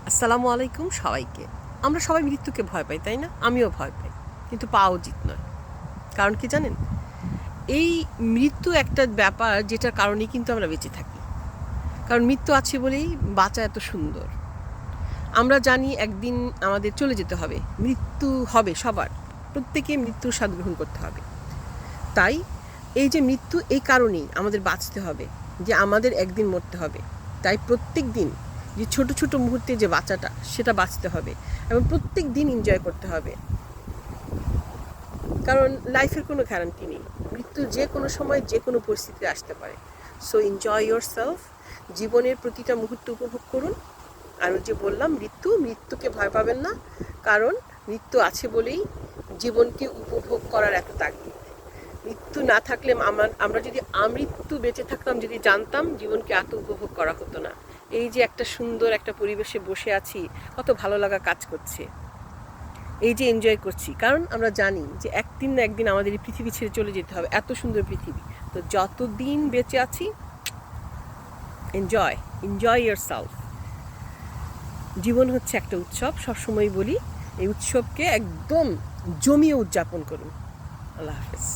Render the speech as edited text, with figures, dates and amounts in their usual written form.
আসসালামু আলাইকুম সবাইকে। আমরা সবাই মৃত্যুকে ভয় পাই, তাই না? আমিও ভয় পাই, কিন্তু পাওয়া উচিত নয়। কারণ কি জানেন, এই মৃত্যু একটা ব্যাপার যেটার কারণেই কিন্তু আমরা বেঁচে থাকি। কারণ মৃত্যু আছে বলেই বাঁচা এত সুন্দর। আমরা জানি একদিন আমাদের চলে যেতে হবে, মৃত্যু হবে সবার, প্রত্যেকে মৃত্যুর স্বাদ গ্রহণ করতে হবে। তাই এই যে মৃত্যু, এই কারণেই আমাদের বাঁচতে হবে, যে আমাদের একদিন মরতে হবে। তাই প্রত্যেক দিন যে ছোট ছোট মুহূর্তে যে বাঁচাটা, সেটা বাঁচতে হবে এবং প্রত্যেক দিন এনজয় করতে হবে। কারণ লাইফের কোনো গ্যারান্টি নেই, মৃত্যু যে কোনো সময় যে কোনো পরিস্থিতিতে আসতে পারে। সো এনজয় ইয়োর সেলফ, জীবনের প্রতিটা মুহূর্ত উপভোগ করুন। আর যে বললাম, মৃত্যুকে ভয় পাবেন না, কারণ মৃত্যু আছে বলেই জীবনকে উপভোগ করার এত তাগিদ। মৃত্যু না থাকলে আমরা যদি আমৃত্যু বেঁচে থাকতাম, যদি জানতাম, জীবনকে এত উপভোগ করা হতো না। এই যে একটা সুন্দর একটা পরিবেশে বসে আছি, কত ভালো লাগা কাজ করছে, এই যে এনজয় করছি, কারণ আমরা জানি যে একদিন না একদিন আমাদের এই পৃথিবী ছেড়ে চলে যেতে হবে। এত সুন্দর পৃথিবী, তো যতদিন বেঁচে আছি এনজয় এনজয় ইয়ার সেলফ। জীবন হচ্ছে একটা উৎসব, সবসময় বলি, এই উৎসবকে একদম জমিয়ে উদযাপন করুন। আল্লাহ হাফেজ।